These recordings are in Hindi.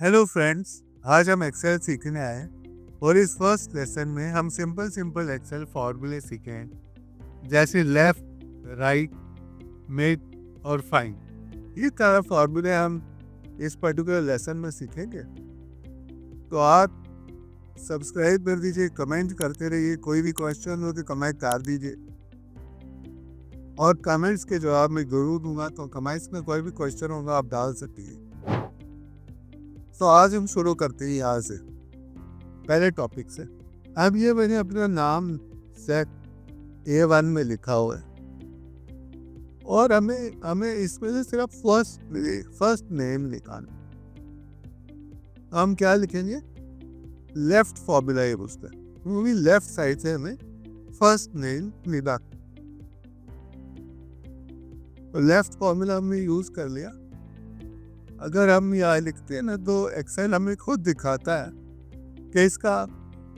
हेलो फ्रेंड्स, आज हम एक्सेल सीखने आए हैं और इस फर्स्ट लेसन में हम सिंपल एक्सेल फॉर्मूले सीखें जैसे लेफ्ट, राइट, मिड और फाइंड। ये तरह फॉर्मूले हम इस पर्टिकुलर लेसन में सीखेंगे। तो आप सब्सक्राइब कर दीजिए, कमेंट करते रहिए, कोई भी क्वेश्चन हो तो कमेंट कर दीजिए और कमेंट्स के जवाब मैं जरूर दूंगा। तो कमेंट्स में कोई भी क्वेश्चन होगा आप डाल सकते हैं। तो आज हम शुरू करते हैं यहाँ से, पहले टॉपिक से। अब ये मैंने अपना नाम सेट A1 में लिखा हुआ है और हमें हमें इसमें से सिर्फ फर्स्ट नेम निकालना। हम क्या लिखेंगे? लेफ्ट फॉर्मूला है उसका, क्योंकि लेफ्ट साइड से हमें फर्स्ट नेम मिला। तो लेफ्ट फॉर्मूला हमने यूज कर लिया। अगर हम यहाँ लिखते हैं ना तो एक्सेल हमें खुद दिखाता है कि इसका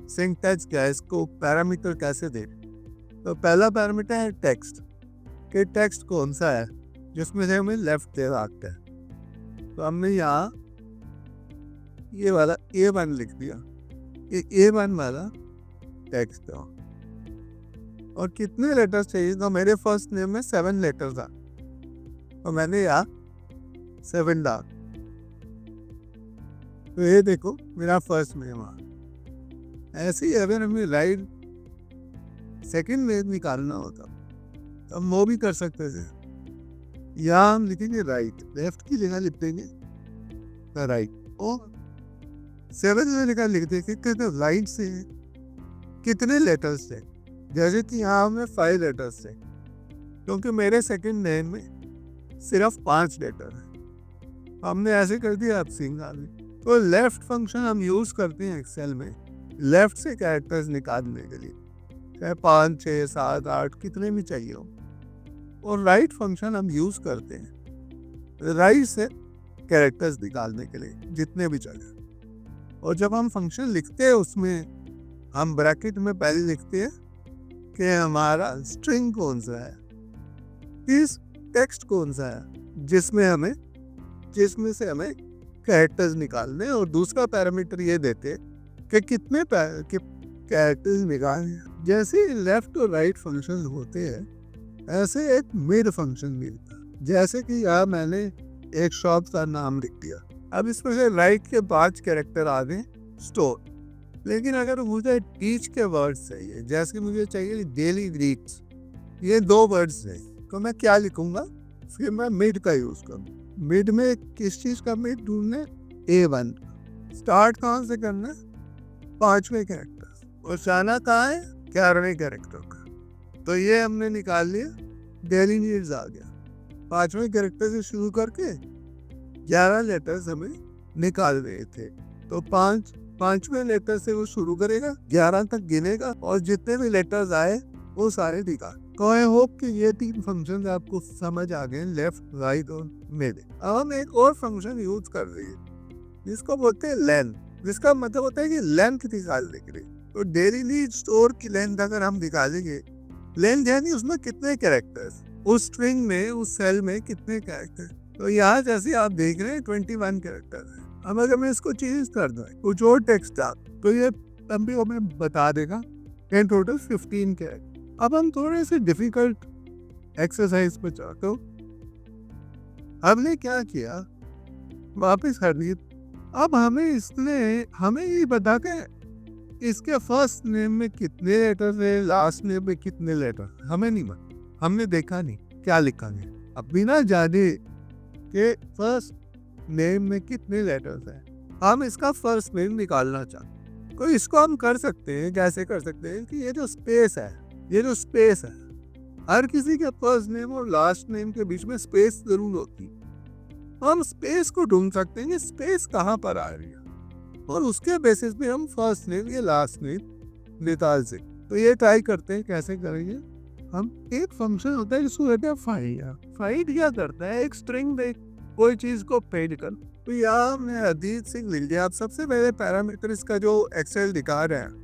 सिंटैक्स क्या है, इसको पैरामीटर कैसे दे। तो पहला पैरामीटर है टेक्स्ट, कि टेक्स्ट कौन सा है जिसमें से हमें लेफ्ट दे रखता है। तो हमने यहाँ ये वाला A1 लिख दिया, ये A1 वाला टेक्स्ट है। और कितने लेटर्स चाहिए? तो मेरे फर्स्ट नेम में 7 लेटर्स था, तो मैंने यहाँ 7 डाल। तो ये देखो मेरा फर्स्ट नेम आ। ऐसे ही अगर हमें राइट सेकंड नेम निकालना होता तो हम वो भी कर सकते थे। यहाँ हम लिखेंगे राइट, लेफ्ट की जगह लिख देंगे राइट, और 7 में लिखा लिख देंगे कि राइट से कितने लेटर्स थे। जैसे कि यहाँ में 5 लेटर्स थे, क्योंकि मेरे सेकंड नेम में सिर्फ 5 लेटर है। हमने ऐसे कर दिया अब सिंगल। तो लेफ्ट फंक्शन हम यूज करते हैं एक्सेल में लेफ्ट से कैरेक्टर्स निकालने के लिए, चाहे 5, 6, 7, 8 कितने भी चाहिए हो। और राइट फंक्शन हम यूज करते हैं राइट से कैरेक्टर्स निकालने के लिए, जितने भी चाहिए। और जब हम फंक्शन लिखते हैं उसमें हम ब्रैकेट में पहले लिखते हैं कि हमारा स्ट्रिंग कौन सा है, इस टेक्स्ट कौन सा है जिसमें से हमें कैरेक्टर्स निकालने। और दूसरा पैरामीटर ये देते कि कितने कैरेक्टर्स निकालने। जैसे लेफ्ट और राइट फंक्शन होते हैं ऐसे एक मिड फंक्शन मिलता है। जैसे कि यहाँ मैंने एक शॉप का नाम लिख दिया, अब इसमें से राइट के 5 कैरेक्टर आ गए स्टोर। लेकिन अगर मुझे टीच के वर्ड्स चाहिए, जैसे मुझे चाहिए डेली रीड्स, ये 2 वर्ड्स है, तो मैं क्या लिखूंगा? फिर मैं मिड का यूज करूँ। मिड में किस चीज का मिड ढूंढने? A1। स्टार्ट कहाँ से करना? 5वें कैरेक्टर, और जाना कहाँ है? 11वें कैरेक्टर का। तो ये हमने निकाल लिया, डेली नीड्स आ गया। 5वें कैरेक्टर से शुरू करके 11 लेटर्स हमें निकाल रहे थे। तो 5वें लेटर से वो शुरू करेगा, 11 तक गिनेगा और जितने भी लेटर्स आए वो सारे निकाल। तो आई होप कि ये 3 फंक्शन आपको समझ आ गए, लेफ्ट, राइट और मिड। अब हम एक और फंक्शन यूज कर रही है जिसको बोलते हैं लेंथ, जिसका मतलब होता है कि लेंथ निकालने के लिए। तो डेली नीड स्टोर की लेंथ अगर हम निकालेंगे, लेंथ यानी उसमें कितने कैरेक्टर्स, उस स्ट्रिंग में, उस सेल में कितने कैरेक्टर। तो यहाँ जैसे आप देख रहे हैं 21 कैरेक्टर है। अब अगर मैं इसको चेंज कर दूं कुछ और टेक्स्ट डाल, तो ये तब भी हमें बता देगा इन टोटल 15 कैरेक्टर। अब हम थोड़े से डिफिकल्ट एक्सरसाइज पे चाहते हो। हमने क्या किया, वापस कर दिए। अब हमें ये बता के इसके फर्स्ट नेम में कितने लेटर है, लास्ट नेम में कितने लेटर, हमें नहीं पता, हमने देखा नहीं क्या लिखा है। अब बिना जाने के फर्स्ट नेम में कितने लेटर्स है, हम इसका फर्स्ट नेम निकालना चाहते। तो इसको हम कर सकते हैं, कैसे कर सकते हैं कि ये जो स्पेस है, हर किसी के फर्स्ट नेम और लास्ट नेम के बीच में स्पेस जरूर होती है। हम स्पेस को ढूंढ सकते हैं कि स्पेस कहाँ पर आ रही है, और उसके बेसिस पे हम फर्स्ट नेम या लास्ट नेम निकाल सकते। तो ये ट्राई करते हैं, कैसे करेंगे। हम एक फंक्शन होता है जिसको कहते हैं फाइंड। फाइंड क्या करता है, एक स्ट्रिंग दे कोई चीज को पेड कर। तो यहाँ हमने अजीत सिंह लिख लिया। आप सबसे पहले पैरामीटर इसका जो एक्सेल दिखा रहे हैं,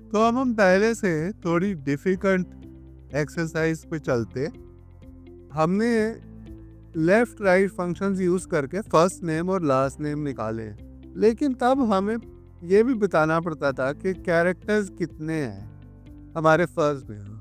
तो हम पहले से थोड़ी डिफिकल्ट एक्सरसाइज पे चलते। हमने लेफ्ट राइट फंक्शंस यूज करके फर्स्ट नेम और लास्ट नेम निकाले, लेकिन तब हमें ये भी बताना पड़ता था कि कैरेक्टर्स कितने हैं हमारे फर्स्ट नेम।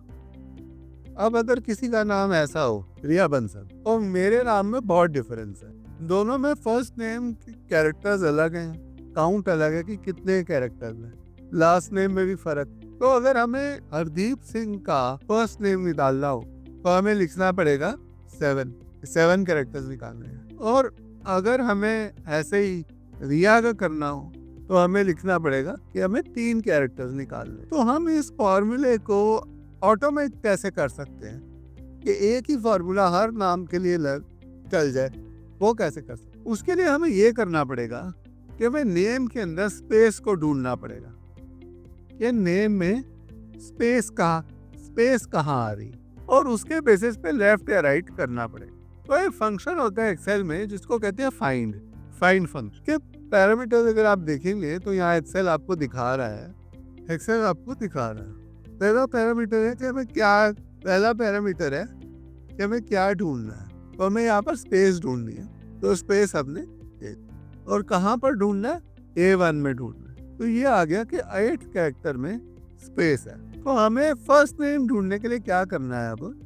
अब अगर किसी का नाम ऐसा हो रिया बंसल और मेरे नाम में बहुत डिफरेंस है, दोनों में फर्स्ट नेम के कैरेक्टर्स अलग हैं, काउंट अलग है कि कितने कैरेक्टर्स हैं, लास्ट नेम में भी फर्क। तो अगर हमें हरदीप सिंह का फर्स्ट नेम निकालना हो तो हमें लिखना पड़ेगा 7 कैरेक्टर्स निकालने हैं, और अगर हमें ऐसे ही रिया का करना हो तो हमें लिखना पड़ेगा कि हमें 3 कैरेक्टर्स निकालने। तो हम इस फॉर्मूले को ऑटोमेट कैसे कर सकते हैं कि एक ही फॉर्मूला हर नाम के लिए चल जाए, वो कैसे कर सकते? उसके लिए हमें ये करना पड़ेगा कि हमें नेम के अंदर स्पेस को ढूंढना पड़ेगा। ये नेम में स्पेस कहाँ आ रही, और उसके बेसिस पे लेफ्ट या राइट करना पड़ेगा। तो एक फंक्शन होता है एक्सेल में जिसको कहते हैं फाइंड फंक्शन के पैरामीटर्स अगर आप देखेंगे तो यहाँ एक्सेल आपको दिखा रहा है। पहला पैरामीटर है कि हमें क्या ढूंढना है, तो हमें यहाँ पर स्पेस ढूंढनी है, तो स्पेस हमने और कहाँ पर ढूंढना है, A1 में ढूंढना है। तो ये आ गया कि 8 कैरेक्टर में स्पेस है। तो हमें फर्स्ट नेम ढूंढने के लिए क्या करना है? अब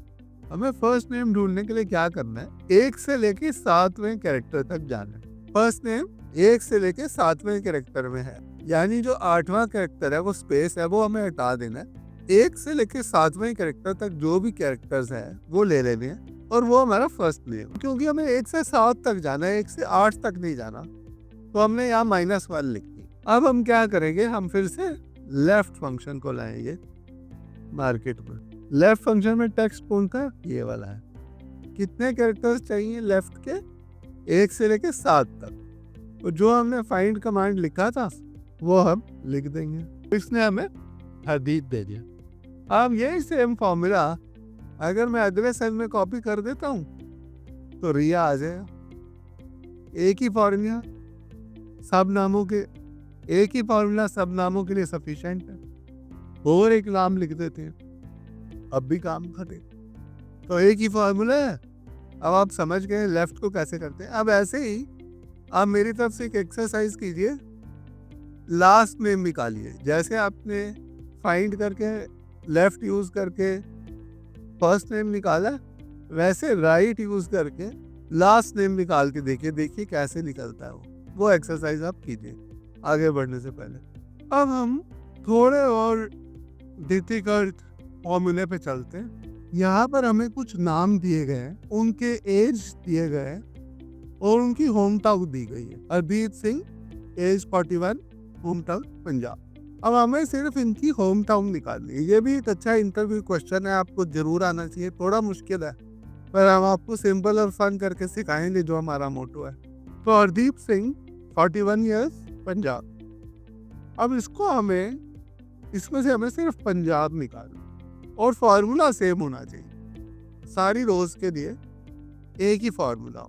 हमें फर्स्ट नेम ढूंढने के लिए क्या करना है, 1 से लेके 7वें कैरेक्टर तक जाना है। फर्स्ट नेम 1 से लेके 7वें कैरेक्टर में है, यानी जो 8वां कैरेक्टर है वो स्पेस है, वो हमें हटा देना है। 1 से लेके 7वें कैरेक्टर तक जो भी कैरेक्टर्स हैं वो ले लेने हैं, और वो हमारा फर्स्ट नेम। क्योंकि हमें 1 से 7 तक जाना है, 1 से 8 तक नहीं जाना, तो हमने यहाँ -1 लिख दी। अब हम क्या करेंगे, हम फिर से लेफ्ट फंक्शन को लाएंगे मार्केट में। लेफ्ट फंक्शन में टेक्स्ट कौन था, ये वाला है। कितने कैरेक्टर्स चाहिए लेफ्ट के, 1 से लेके 7 तक। तो जो हमने फाइंड कमांड लिखा था वो हम लिख देंगे, तो इसने हमें हरदीप दे दिया। अब यही सेम फॉर्मूला अगर मैं अगले सेल में कॉपी कर देता हूँ तो रिया आ जाएगा। एक ही फॉर्मूला सब नामों के लिए सफिशिएंट है, और एक नाम लिख देते हैं, अब भी काम करे। तो एक ही फॉर्मूला है। अब आप समझ गए लेफ्ट को कैसे करते हैं। अब ऐसे ही आप मेरी तरफ से एक एक्सरसाइज कीजिए, लास्ट नेम निकालिए। जैसे आपने फाइंड करके लेफ्ट यूज करके फर्स्ट नेम निकाला, वैसे राइट यूज करके लास्ट नेम निकाल के देखिए कैसे निकलता है वो एक्सरसाइज आप कीजिए आगे बढ़ने से पहले। अब हम थोड़े और डिफिकल्ट फॉर्मूले पे चलते हैं। यहाँ पर हमें कुछ नाम दिए गए हैं, उनके एज दिए गए हैं, और उनकी होम टाउन दी गई है। Hardeep Singh, age 41, home town Punjab. अब हमें सिर्फ इनकी होम टाउन निकालनी है। ये भी एक अच्छा इंटरव्यू क्वेश्चन है, आपको जरूर आना चाहिए। थोड़ा मुश्किल है पर हम आपको सिंपल और फन करके सिखाएंगे, जो हमारा मोटो है। तो हरदीप सिंह 41 ईयर्स, पंजाब। अब इसमें से हमें सिर्फ पंजाब निकालना, और फॉर्मूला सेम होना चाहिए। सारी रोज के लिए एक ही फॉर्मूला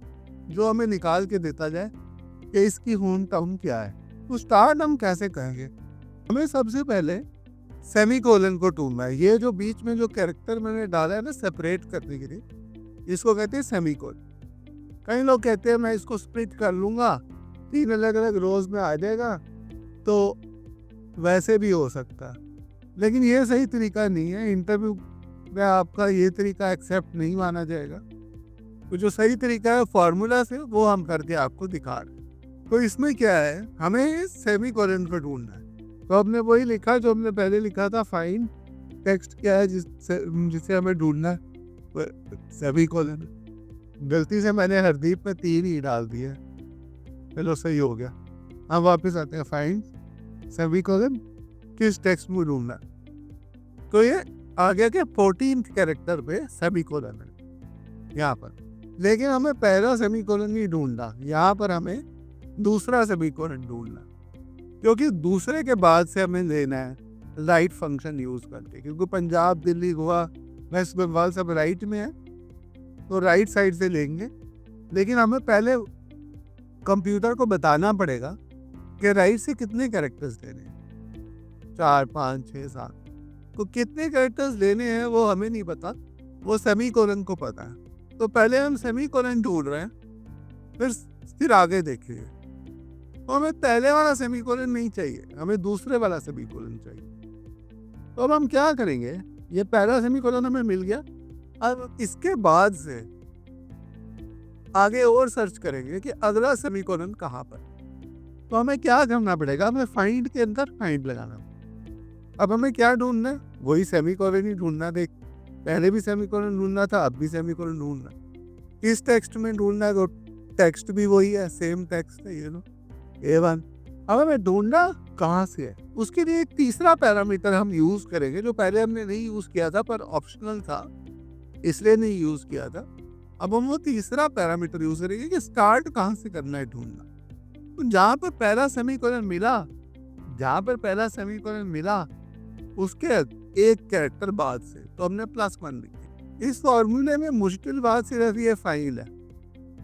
जो हमें निकाल के देता जाए कि इसकी होम टाउन क्या है। तो स्टार्ट हम कैसे कहेंगे, हमें सबसे पहले सेमीकोलन को ढूंढना है। ये जो बीच में जो कैरेक्टर मैंने डाला है ना सेपरेट करने के लिए, इसको कहते हैं सेमीकोलन। कई लोग कहते हैं मैं इसको स्प्लिट कर लूंगा, 3 अलग अलग रोज में आ जाएगा, तो वैसे भी हो सकता है, लेकिन ये सही तरीका नहीं है। इंटरव्यू में आपका ये तरीका एक्सेप्ट नहीं माना जाएगा। तो जो सही तरीका है फॉर्मूला से, वो हम करके आपको दिखा रहे हैं। तो इसमें क्या है, हमें सेमीकोलन को ढूंढना है। तो हमने वही लिखा जो हमने पहले लिखा था, फाइंड टेक्स्ट क्या है जिसे हमें ढूंढना है, सेमीकोलन। गलती से मैंने हरदीप में 3 ही डाल दिया, चलो सही हो गया। हम वापस आते हैं, फाइंड सेमीकोलन, किस टेक्स्ट में ढूंढना। तो ये आ गया कि 14th कैरेक्टर पे सेमीकोलन है यहाँ पर, लेकिन हमें पहला सेमीकोलन नहीं ढूंढना, यहाँ पर हमें दूसरा सेमीकोलन ढूंढना, क्योंकि दूसरे के बाद से हमें लेना है राइट फंक्शन यूज करके। क्योंकि पंजाब, दिल्ली, गोवा, वेस्ट बंगाल सब राइट में है, तो राइट साइड से लेंगे। लेकिन हमें पहले कंप्यूटर को बताना पड़ेगा कि राइट से कितने कैरेक्टर्स लेने हैं, 4, 5, 6, 7। तो कितने कैरेक्टर्स लेने हैं वो हमें नहीं पता, वो सेमीकोलन को पता है। तो पहले हम सेमीकोलन ढूंढ रहे हैं, फिर आगे देखिए, तो हमें पहले वाला सेमीकोलन नहीं चाहिए, हमें दूसरे वाला सेमीकोलन चाहिए। तो अब हम क्या करेंगे, ये पहला सेमीकोलन हमें मिल गया, अब इसके बाद से आगे और सर्च करेंगे कि अगला सेमीकोलन कहाँ पर। तो हमें क्या करना पड़ेगा, हमें फाइंड के अंदर फाइंड लगाना। अब हमें क्या ढूंढना है, वही सेमीकोलन ही ढूंढना। देख, पहले भी सेमीकोलन ढूंढना था, अब भी सेमीकोलन ढूंढना। इस टेक्स्ट में ढूंढना है तो टेक्स्ट भी वही है, सेम टेक्स्ट है, A1। अब हमें ढूंढना कहाँ से है, उसके लिए एक तीसरा पैरामीटर हम यूज करेंगे जो पहले हमने नहीं यूज किया था, पर ऑप्शनल था इसलिए नहीं यूज किया था। अब हम वो तीसरा पैरामीटर यूज करेंगे कि स्टार्ट कहाँ से करना है ढूंढना। तो जहाँ पर पहला सेमीकोलन मिला, उसके एक कैरेक्टर बाद से, तो हमने +1 लिखा। इस फॉर्मूले में मुश्किल बात सिर्फ ये फाइल है।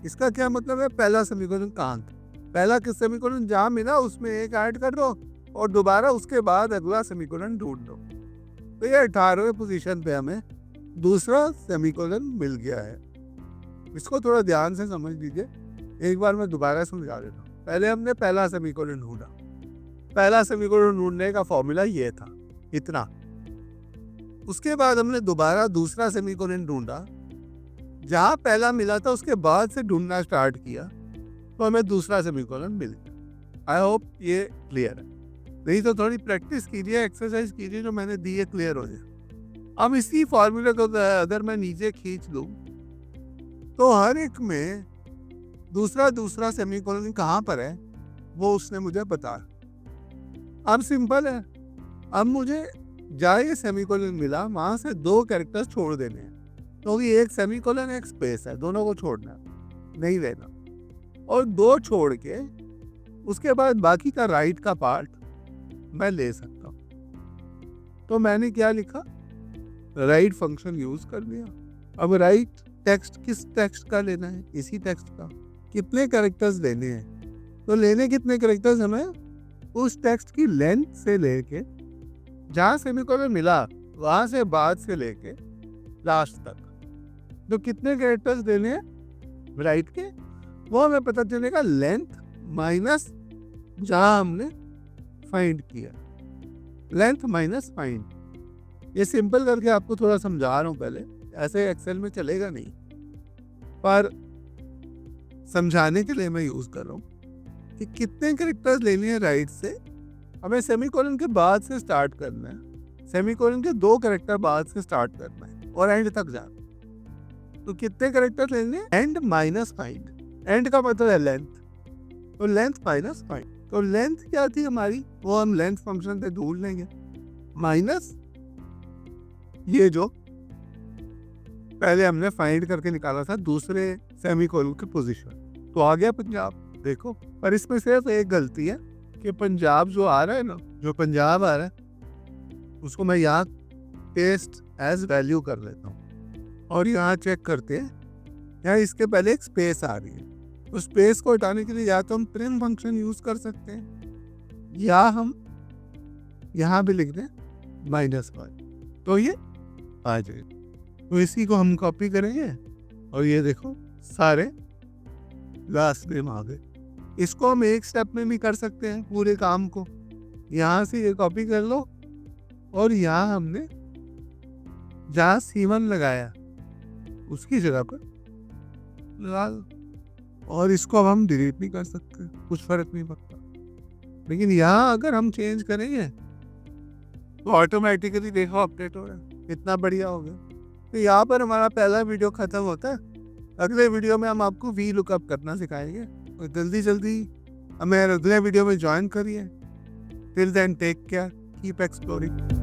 इसका क्या मतलब है, पहला सेमीकोलन कहाँ था, पहला किस सेमीकोलन जहाँ मिला उसमें एक ऐड कर दो और दोबारा उसके बाद अगला सेमीकोलन ढूंढ दो। तो ये 18वें पोजीशन पे हमें दूसरा सेमीकोलन मिल गया है। इसको थोड़ा ध्यान से समझ लीजिए, एक बार मैं दोबारा समझा देता हूँ। पहले हमने पहला सेमीकोलन ढूंढा, पहला सेमीकोलन ढूंढने का फॉर्मूला ये था, इतना। उसके बाद हमने दोबारा दूसरा सेमीकोलन ढूंढा, जहाँ पहला मिला था उसके बाद से ढूंढना स्टार्ट किया, तो हमें दूसरा सेमीकोलन मिल गया। आई होप ये क्लियर है, नहीं तो थोड़ी प्रैक्टिस कीजिए, एक्सरसाइज कीजिए जो मैंने दी है, क्लियर हो जाए। अब इसी फॉर्मूले को अगर मैं नीचे खींच लूँ तो हर एक में दूसरा सेमीकोलन कहाँ पर है वो उसने मुझे बताया। अब सिंपल है, अब मुझे जहाँ ये सेमीकोलन मिला वहाँ से 2 कैरेक्टर्स छोड़ देने हैं, क्योंकि एक सेमीकोलन एक स्पेस है, दोनों को छोड़ना नहीं लेना। और 2 छोड़ के उसके बाद बाकी का राइट का पार्ट मैं ले सकता हूँ। तो मैंने क्या लिखा, राइट फंक्शन यूज कर लिया। अब राइट टेक्स्ट किस टेक्स्ट का लेना है, इसी टेक्स्ट का। कितने कैरेक्टर्स लेने हैं, तो लेने कितने कैरेक्टर्स हमें, उस टेक्स्ट की लेंथ से लेके जहाँ सेमीकोलन मिला वहाँ से बाद से लेके लास्ट तक, तो कितने कैरेक्टर्स देने हैं राइट के, वो हमें पता चलेगा लेंथ माइनस जहाँ हमने फाइंड किया, लेंथ माइनस फाइंड। ये सिंपल करके आपको थोड़ा समझा रहा हूँ, पहले ऐसे एक्सेल में चलेगा नहीं, पर समझाने के लिए मैं यूज कर रहा हूँ कि कितने कैरेक्टर्स लेने हैं राइट से। हमें सेमीकोलन के बाद से स्टार्ट करना है, सेमीकोलन के 2 कैरेक्टर बाद से स्टार्ट करना है और एंड तक जाना। तो कितने कैरेक्टर लेने, एंड माइनस फाइंड। एंड का मतलब है लेंथ, तो लेंथ माइनस फाइंड। तो लेंथ क्या थी हमारी, वो हम लेंथ फंक्शन से ढूंढ लेंगे, माइनस ये जो पहले हमने फाइंड करके निकाला था दूसरे सेमीकोलन की पोजीशन। तो आ गया पंजाब। देखो, पर इसमें सिर्फ एक गलती है कि पंजाब जो आ रहा है ना, जो पंजाब आ रहा है उसको मैं यहाँ पेस्ट एज वैल्यू कर लेता हूँ और यहाँ चेक करते हैं, यहाँ इसके पहले एक स्पेस आ रही है। तो स्पेस को हटाने के लिए या तो हम प्रिंट फंक्शन यूज कर सकते हैं या हम यहाँ भी लिख दें -1, तो ये आ जाएगा। तो इसी को हम कॉपी करेंगे और ये देखो सारे लास्ट नेम आ गए। इसको हम एक स्टेप में भी कर सकते हैं पूरे काम को। यहाँ से ये कॉपी कर लो और यहाँ हमने जहाँ C1 लगाया उसकी जगह पर लगा दो, और इसको अब हम डिलीट भी कर सकते हैं, कुछ फर्क नहीं पड़ता। लेकिन यहाँ अगर हम चेंज करेंगे तो ऑटोमेटिकली देखो अपडेट हो रहा है, इतना बढ़िया हो गया। तो यहाँ पर हमारा पहला वीडियो खत्म होता है। अगले वीडियो में हम आपको वी लुकअप करना सिखाएंगे, और जल्दी हमें अगले वीडियो में ज्वाइन करिए। Till then take care, keep exploring.